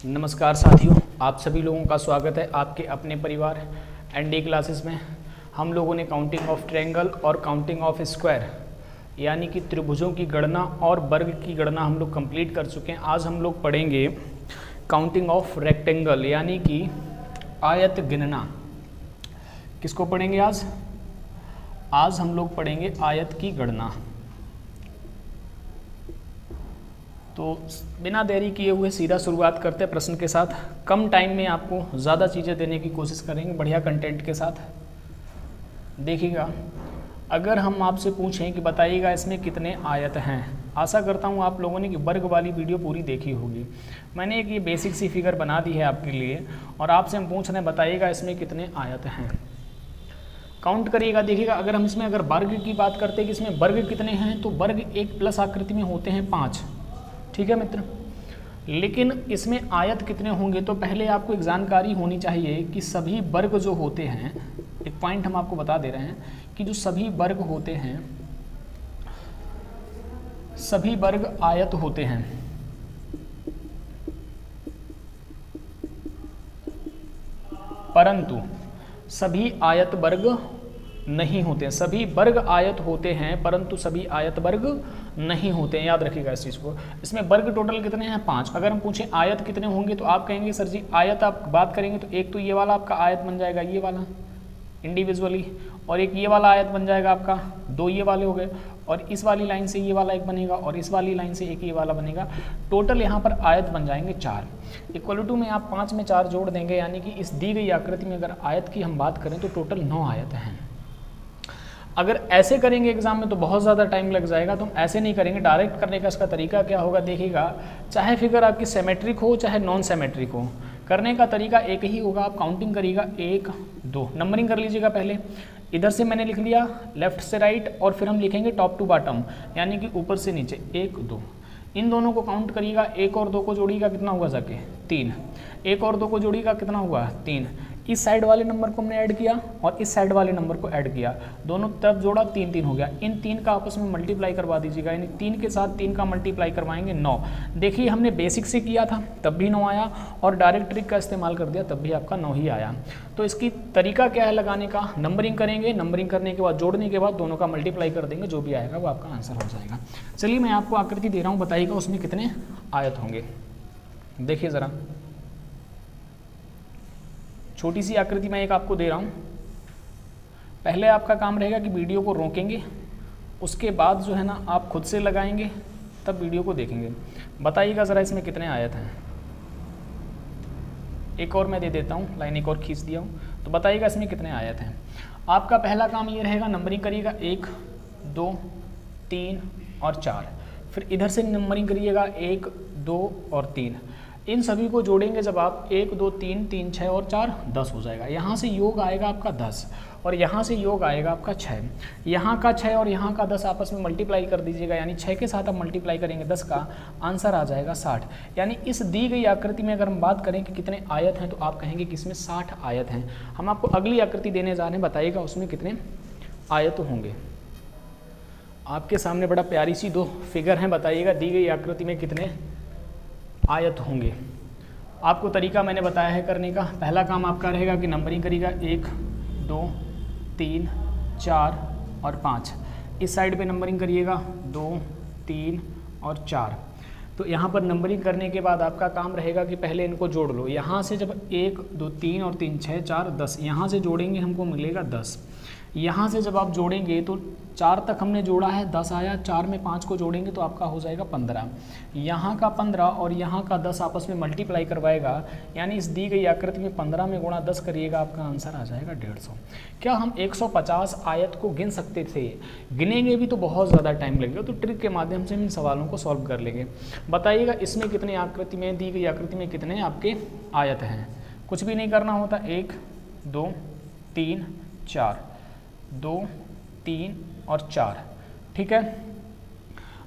नमस्कार साथियों, आप सभी लोगों का स्वागत है आपके अपने परिवार एनडी क्लासेस में। हम लोगों ने काउंटिंग ऑफ ट्रायंगल और काउंटिंग ऑफ स्क्वायर यानी कि त्रिभुजों की गणना और वर्ग की गणना हम लोग कंप्लीट कर चुके हैं। आज हम लोग पढ़ेंगे काउंटिंग ऑफ रेक्टेंगल यानी कि आयत गिनना। किसको पढ़ेंगे आज? आज हम लोग पढ़ेंगे आयत की गणना। तो बिना देरी किए हुए सीधा शुरुआत करते हैं प्रश्न के साथ। कम टाइम में आपको ज़्यादा चीज़ें देने की कोशिश करेंगे बढ़िया कंटेंट के साथ। देखिएगा, अगर हम आपसे पूछें कि बताइएगा इसमें कितने आयत हैं, आशा करता हूँ आप लोगों ने कि वर्ग वाली वीडियो पूरी देखी होगी। मैंने एक ये बेसिक सी फिगर बना दी है आपके लिए और आपसे हम पूछ रहे हैं बताइएगा इसमें कितने आयत हैं। काउंट करिएगा। देखिएगा, अगर हम इसमें वर्ग की बात करते हैं कि इसमें वर्ग कितने हैं, तो वर्ग एक प्लस आकृति में होते हैं 5। ठीक है मित्र, लेकिन इसमें आयत कितने होंगे तो पहले आपको एक जानकारी होनी चाहिए कि सभी वर्ग जो होते हैं, एक पॉइंट हम आपको बता दे रहे हैं कि जो सभी वर्ग होते हैं, सभी वर्ग आयत होते हैं। परंतु सभी आयत वर्ग नहीं होते हैं। सभी वर्ग आयत होते हैं परंतु सभी आयत वर्ग नहीं होते हैं। याद रखिएगा इस चीज़ को। इसमें वर्ग टोटल कितने हैं? 5। अगर हम पूछें आयत कितने होंगे तो आप कहेंगे सर जी आयत आप बात करेंगे तो एक तो ये वाला आपका आयत बन जाएगा, ये वाला इंडिविजुअली, और एक ये वाला आयत बन जाएगा आपका, 2 ये वाले हो गए, और इस वाली लाइन से ये वाला एक बनेगा और इस वाली लाइन से एक ये वाला बनेगा। टोटल यहाँ पर आयत बन जाएंगे 4। इक्वल टू में आप 5 में 4 जोड़ देंगे, यानी कि इस दी गई आकृति में अगर आयत की हम बात करें तो टोटल 9 आयत हैं। अगर ऐसे करेंगे एग्जाम में तो बहुत ज़्यादा टाइम लग जाएगा, तो हम ऐसे नहीं करेंगे। डायरेक्ट करने का इसका तरीका क्या होगा, देखिएगा, चाहे फिगर आपकी सिमेट्रिक हो चाहे नॉन सिमेट्रिक हो, करने का तरीका एक ही होगा। आप काउंटिंग करिएगा 1 2, नंबरिंग कर लीजिएगा। पहले इधर से मैंने लिख लिया लेफ्ट से राइट, और फिर हम लिखेंगे टॉप टू बॉटम यानी कि ऊपर से नीचे 1 2। इन दोनों को काउंट करिएगा। 1 और 2 को जोड़िएगा, कितना हुआ जाके 3। 1 और 2 को जोड़िएगा, कितना हुआ 3। इस साइड वाले नंबर को हमने ऐड किया और इस साइड वाले नंबर को ऐड किया, दोनों तरफ जोड़ा, 3 3 हो गया। इन 3 का आपस में मल्टीप्लाई करवा दीजिएगा, यानी 3 के साथ 3 का मल्टीप्लाई करवाएंगे 9। देखिए हमने बेसिक से किया था तब भी 9 आया, और डायरेक्ट ट्रिक का इस्तेमाल कर दिया तब भी आपका 9 ही आया। तो इसकी तरीका क्या है लगाने का, नंबरिंग करेंगे, नंबरिंग करने के बाद जोड़ने के बाद दोनों का मल्टीप्लाई कर देंगे, जो भी आएगा वो आपका आंसर हो जाएगा। चलिए मैं आपको आकृति दे रहा हूँ, बताइएगा उसमें कितने आयत होंगे। देखिए ज़रा, छोटी सी आकृति मैं एक आपको दे रहा हूँ। पहले आपका काम रहेगा कि वीडियो को रोकेंगे, उसके बाद जो है ना आप खुद से लगाएंगे, तब वीडियो को देखेंगे। बताइएगा ज़रा इसमें कितने आयत हैं। एक और मैं दे देता हूँ, लाइन एक और खींच दिया हूँ, तो बताइएगा इसमें कितने आयत हैं। आपका पहला काम ये रहेगा, नंबरिंग करिएगा 1 2 3 और 4। फिर इधर से नंबरिंग करिएगा 1 2 और 3। इन सभी को जोड़ेंगे जब आप 1 2 3 3 6 और 4 10 हो जाएगा। यहाँ से योग आएगा आपका 10 और यहाँ से योग आएगा आपका 6। यहाँ का 6 और यहाँ का 10 आपस में मल्टीप्लाई कर दीजिएगा, यानी 6 के साथ आप मल्टीप्लाई करेंगे 10 का, आंसर आ जाएगा 60। यानी इस दी गई आकृति में अगर हम बात करें कि कितने आयत हैं तो आप कहेंगे कि इसमें 60 आयत हैं। हम आपको अगली आकृति देने जा रहे हैं, बताइएगा उसमें कितने आयत होंगे। आपके सामने बड़ा प्यारी सी 2 फिगर हैं, बताइएगा दी गई आकृति में कितने आयत होंगे। आपको तरीका मैंने बताया है करने का। पहला काम आपका रहेगा कि नंबरिंग करिएगा 1 2 3 4 और 5। इस साइड पे नंबरिंग करिएगा 2 3 और 4। तो यहाँ पर नंबरिंग करने के बाद आपका काम रहेगा कि पहले इनको जोड़ लो। यहाँ से जब 1 2 3 और 3 6 4 10, यहाँ से जोड़ेंगे हमको मिलेगा 10। यहाँ से जब आप जोड़ेंगे तो 4 तक हमने जोड़ा है 10 आया, 4 में 5 को जोड़ेंगे तो आपका हो जाएगा 15। यहाँ का 15 और यहाँ का 10 आपस में मल्टीप्लाई करवाएगा, यानी इस दी गई आकृति में 15 में गुणा 10 करिएगा, आपका आंसर आ जाएगा 150। क्या हम 150 आयत को गिन सकते थे? गिनेंगे भी तो बहुत ज़्यादा टाइम लगेगा, तो ट्रिक के माध्यम से हम इन सवालों को सॉल्व कर लेंगे। बताइएगा इसमें कितने आकृति में, दी गई आकृति में कितने आपके आयत हैं। कुछ भी नहीं करना होता, 1 2 3 4, 2 3 और 4। ठीक है,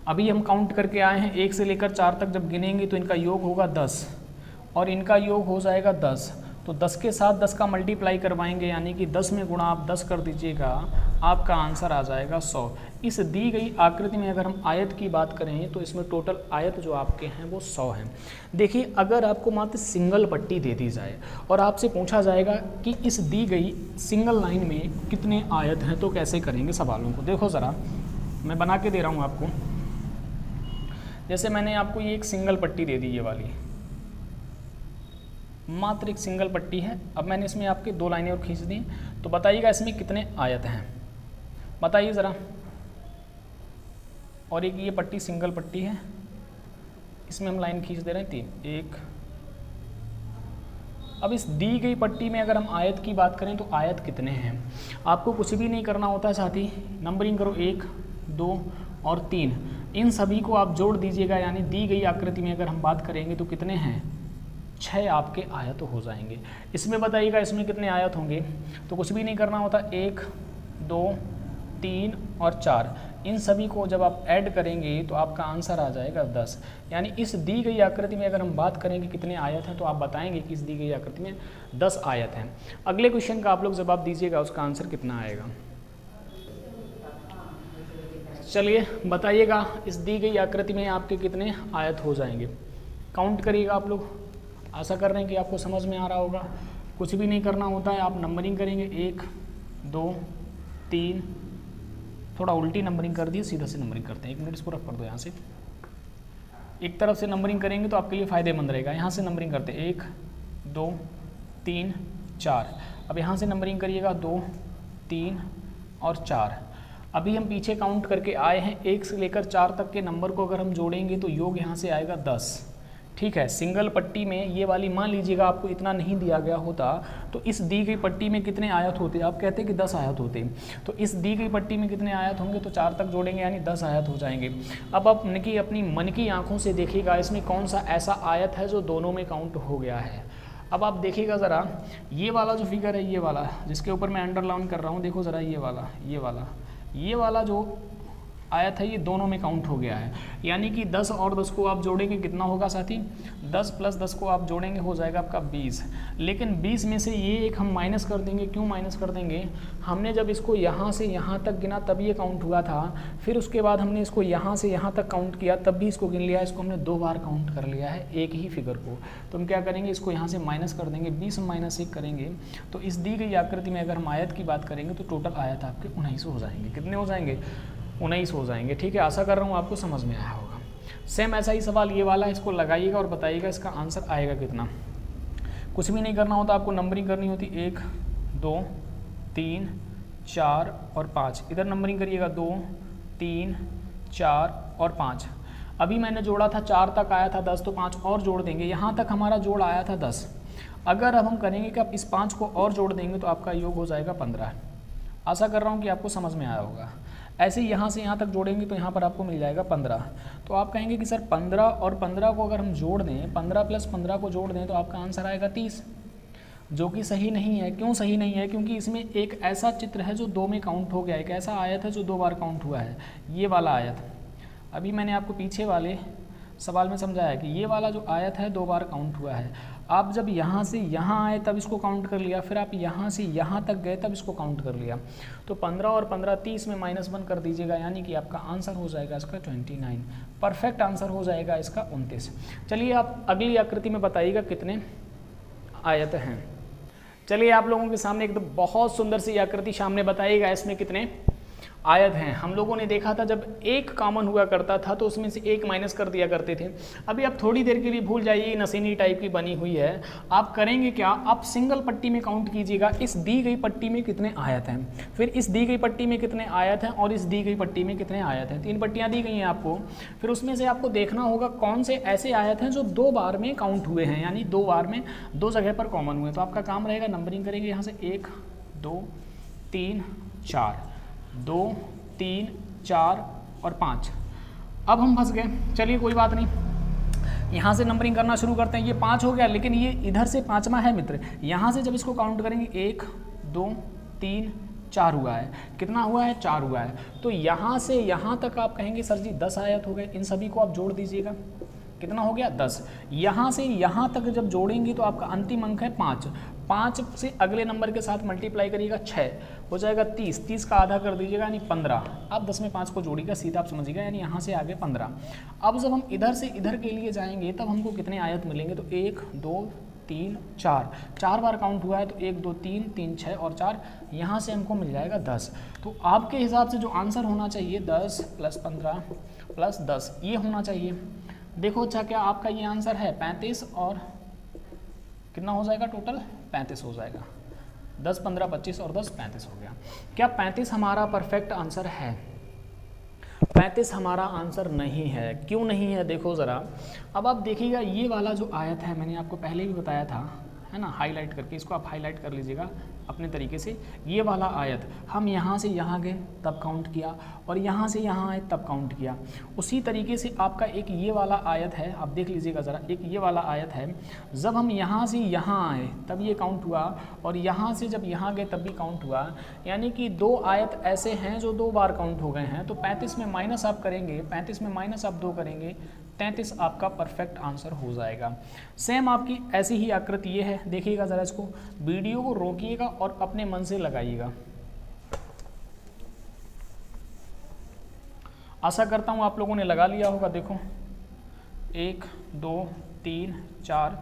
अभी हम काउंट करके आए हैं 1 से लेकर 4 तक। जब गिनेंगे तो इनका योग होगा 10 और इनका योग हो जाएगा 10। तो 10 के साथ 10 का मल्टीप्लाई करवाएंगे, यानी कि 10 में गुणा आप 10 कर दीजिएगा, आपका आंसर आ जाएगा 100। इस दी गई आकृति में अगर हम आयत की बात करें तो इसमें टोटल आयत जो आपके हैं वो 100 हैं। देखिए अगर आपको मात्र सिंगल पट्टी दे दी जाए और आपसे पूछा जाएगा कि इस दी गई सिंगल लाइन में कितने आयत हैं तो कैसे करेंगे सवालों को। देखो ज़रा मैं बना के दे रहा हूँ आपको। जैसे मैंने आपको ये एक सिंगल पट्टी दे दी, ये वाली मात्र एक सिंगल पट्टी है। अब मैंने इसमें आपके 2 लाइनें और खींच दी, तो बताइएगा इसमें कितने आयत हैं, बताइए ज़रा। और एक ये पट्टी सिंगल पट्टी है, इसमें हम लाइन खींच दे रहे हैं 3, 1। अब इस दी गई पट्टी में अगर हम आयत की बात करें तो आयत कितने हैं, आपको कुछ भी नहीं करना होता है साथी, नंबरिंग करो 1, 2 और 3, इन सभी को आप जोड़ दीजिएगा। यानी दी गई आकृति में अगर हम बात करेंगे तो कितने हैं, 6 आपके आयत हो जाएंगे। इसमें बताइएगा इसमें कितने आयत होंगे, तो कुछ भी नहीं करना होता, 1, 2, 3 और 4, इन सभी को जब आप ऐड करेंगे तो आपका आंसर आ जाएगा 10। यानी इस दी गई आकृति में अगर हम बात करेंगे कितने आयत हैं तो आप बताएंगे कि इस दी गई आकृति में 10 आयत हैं। अगले क्वेश्चन का आप लोग जवाब दीजिएगा, उसका आंसर कितना आएगा। चलिए बताइएगा इस दी गई आकृति में आपके कितने आयत हो जाएंगे, काउंट करिएगा आप लोग। आशा कर रहे हैं कि आपको समझ में आ रहा होगा। कुछ भी नहीं करना होता है, आप नंबरिंग करेंगे 1, 2, 3, थोड़ा उल्टी नंबरिंग कर दिए, सीधा से नंबरिंग करते हैं। 1 मिनट इसको रख कर दो, यहाँ से एक तरफ से नंबरिंग करेंगे तो आपके लिए फ़ायदेमंद रहेगा। यहाँ से नंबरिंग करते हैं 1, 2, 3, 4। अब यहाँ से नंबरिंग करिएगा 2, 3 और 4। अभी हम पीछे काउंट करके आए हैं, 1 से लेकर 4 तक के नंबर को अगर हम जोड़ेंगे तो योग यहाँ से आएगा 10। ठीक है, सिंगल पट्टी में ये वाली मान लीजिएगा आपको इतना नहीं दिया गया होता तो इस दी गई पट्टी में कितने आयत होते, आप कहते कि 10 आयत होते, तो इस दी गई पट्टी में कितने आयत होंगे, तो 4 तक जोड़ेंगे यानी 10 आयत हो जाएंगे। अब आप अपनी मन की आंखों से देखिएगा इसमें कौन सा ऐसा आयत है जो दोनों में काउंट हो गया है। अब आप देखिएगा ज़रा, ये वाला जो फिगर है, ये वाला जिसके ऊपर मैं अंडरलाइन कर रहा हूँ, देखो ज़रा ये वाला जो आयत है ये दोनों में काउंट हो गया है। यानी कि 10 और 10 को आप जोड़ेंगे कितना होगा साथी, 10 + 10 को आप जोड़ेंगे हो जाएगा आपका 20। लेकिन 20 में से ये एक हम माइनस कर देंगे। क्यों माइनस कर देंगे, हमने जब इसको यहाँ से यहाँ तक गिना तब ये काउंट हुआ था, फिर उसके बाद हमने इसको यहाँ से यहाँ तक काउंट किया तब भी इसको गिन लिया। इसको हमने 2 बार काउंट कर लिया है एक ही फिगर को। तो हम क्या करेंगे, इसको यहाँ से माइनस कर देंगे, 20 - 1 करेंगे तो इस दी गई आकृति में अगर हम आयत की बात करेंगे तो टोटल आयत आपके 19 हो जाएंगे। कितने हो जाएंगे, 19 हो जाएंगे। ठीक है, आशा कर रहा हूँ आपको समझ में आया होगा। सेम ऐसा ही सवाल ये वाला, इसको लगाइएगा और बताइएगा इसका आंसर आएगा कितना। कुछ भी नहीं करना होता, आपको नंबरिंग करनी होती 1, 2, 3, 4 और 5। इधर नंबरिंग करिएगा 2, 3, 4 और 5। अभी मैंने जोड़ा था 4 तक आया था 10, तो 5 और जोड़ देंगे, यहाँ तक हमारा जोड़ आया था 10। अगर अब हम करेंगे कि आप इस 5 को और जोड़ देंगे तो आपका योग हो जाएगा 15। आशा कर रहा हूँ कि आपको समझ में आया होगा। ऐसे ही यहाँ से यहाँ तक जोड़ेंगे तो यहाँ पर आपको मिल जाएगा 15। तो आप कहेंगे कि सर 15 और 15 को अगर हम जोड़ दें, 15 + 15 को जोड़ दें तो आपका आंसर आएगा 30, जो कि सही नहीं है। क्यों सही नहीं है, क्योंकि इसमें एक ऐसा चित्र है जो 2 में काउंट हो गया है, एक ऐसा आयत है जो 2 बार काउंट हुआ है, ये वाला आयत। अभी मैंने आपको पीछे वाले सवाल में समझाया कि ये वाला जो आयत है 2 बार काउंट हुआ है। आप जब यहाँ से यहाँ आए तब इसको काउंट कर लिया, फिर आप यहाँ से यहाँ तक गए तब इसको काउंट कर लिया। तो 15 और 15 30 में -1 कर दीजिएगा, यानी कि आपका आंसर हो जाएगा इसका 29। परफेक्ट आंसर हो जाएगा इसका 29। चलिए आप अगली आकृति में बताइएगा कितने आयत हैं। चलिए आप लोगों के सामने एकदम बहुत सुंदर सी आकृति सामने बताइएगा, इसमें कितने आयत हैं। हम लोगों ने देखा था जब एक कॉमन हुआ करता था तो उसमें से एक माइनस कर दिया करते थे। अभी आप थोड़ी देर के लिए भूल जाइए, नसीनी टाइप की बनी हुई है। आप करेंगे क्या, आप सिंगल पट्टी में काउंट कीजिएगा इस दी गई पट्टी में कितने आयत हैं, फिर इस दी गई पट्टी में कितने आयत हैं और इस दी गई पट्टी में कितने आयत हैं। 3 पट्टियाँ दी गई हैं आपको, फिर उसमें से आपको देखना होगा कौन से ऐसे आयत हैं जो 2 बार में काउंट हुए हैं, यानी 2 बार में 2 जगह पर कॉमन हुए। तो आपका काम रहेगा नंबरिंग करेंगे यहाँ से 1, 2, 3, 4, 2, 3, 4 और 5। अब हम फंस गए, चलिए कोई बात नहीं, यहाँ से नंबरिंग करना शुरू करते हैं। ये 5 हो गया, लेकिन ये इधर से 5वां है मित्र। यहाँ से जब इसको काउंट करेंगे 1, 2, 3, 4 हुआ है। कितना हुआ है, 4 हुआ है। तो यहाँ से यहाँ तक आप कहेंगे सर जी 10 आयत हो गए। इन सभी को आप जोड़ दीजिएगा, कितना हो गया 10। यहाँ से यहाँ तक जब जोड़ेंगे तो आपका अंतिम अंक है 5। 5 से अगले नंबर के साथ मल्टीप्लाई करिएगा 6 हो जाएगा 30, 30 का आधा कर दीजिएगा यानी 15। अब 10 में 5 को जोड़िएगा सीधा आप समझिएगा, यानी यहाँ से आगे 15। अब जब हम इधर से इधर के लिए जाएंगे तब हमको कितने आयत मिलेंगे, तो 1 2 3 4, 4 बार काउंट हुआ है तो 1 2 3 3 6 और 4, यहाँ से हमको मिल जाएगा 10। तो आपके हिसाब से जो आंसर होना चाहिए 10 + 15 + 10 ये होना चाहिए। देखो अच्छा क्या आपका ये आंसर है 35 और कितना हो जाएगा, टोटल 35 हो जाएगा। 10 15 25 और 10 35 हो गया। क्या 35 हमारा परफेक्ट आंसर है? 35 हमारा आंसर नहीं है। क्यों नहीं है देखो ज़रा। अब आप देखिएगा ये वाला जो आयत है मैंने आपको पहले भी बताया था, है ना, हाईलाइट करके, इसको आप हाईलाइट कर लीजिएगा अपने तरीके से। ये वाला आयत हम यहाँ से यहाँ गए तब काउंट किया और यहाँ से यहाँ आए तब काउंट किया। उसी तरीके से आपका एक ये वाला आयत है, आप देख लीजिएगा ज़रा, एक ये वाला आयत है, जब हम यहाँ से यहाँ आए तब ये काउंट हुआ और यहाँ से जब यहाँ गए तब भी काउंट हुआ। यानी कि 2 आयत ऐसे हैं जो 2 बार काउंट हो गए हैं। तो 35 में माइनस आप करेंगे, 35 में माइनस आप 2 करेंगे, 33 आपका परफेक्ट आंसर हो जाएगा। सेम आपकी ऐसी ही आकृति ये है, देखिएगा ज़रा इसको, वीडियो को रोकिएगा और अपने मन से लगाइएगा। आशा करता हूँ आप लोगों ने लगा लिया होगा। देखो 1 2 3 4,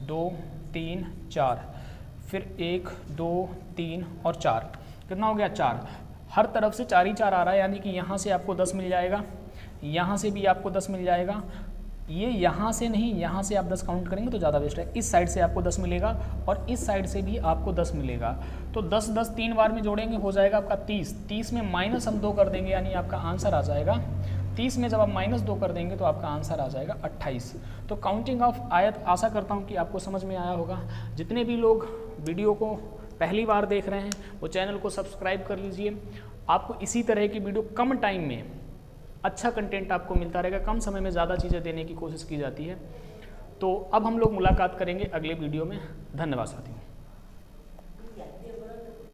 2 3 4, फिर 1 2 3 और 4, कितना हो गया 4। हर तरफ से 4 ही 4 आ रहा है, यानी कि यहाँ से आपको 10 मिल जाएगा, यहाँ से भी आपको 10 मिल जाएगा। ये यहाँ से नहीं, यहाँ से आप 10 काउंट करेंगे तो ज़्यादा बेस्ट है। इस साइड से आपको 10 मिलेगा और इस साइड से भी आपको 10 मिलेगा। तो 10 10 3 बार में जोड़ेंगे हो जाएगा आपका 30। 30 में माइनस हम 2 कर देंगे यानी आपका आंसर आ जाएगा 30 में जब आप -2 कर देंगे तो आपका आंसर आ जाएगा 28। तो काउंटिंग ऑफ आयत आशा करता हूँ कि आपको समझ में आया होगा। जितने भी लोग वीडियो को पहली बार देख रहे हैं वो चैनल को सब्सक्राइब कर लीजिए। आपको इसी तरह की वीडियो कम टाइम में अच्छा कंटेंट आपको मिलता रहेगा, कम समय में ज़्यादा चीज़ें देने की कोशिश की जाती है। तो अब हम लोग मुलाकात करेंगे अगले वीडियो में। धन्यवाद साथियों।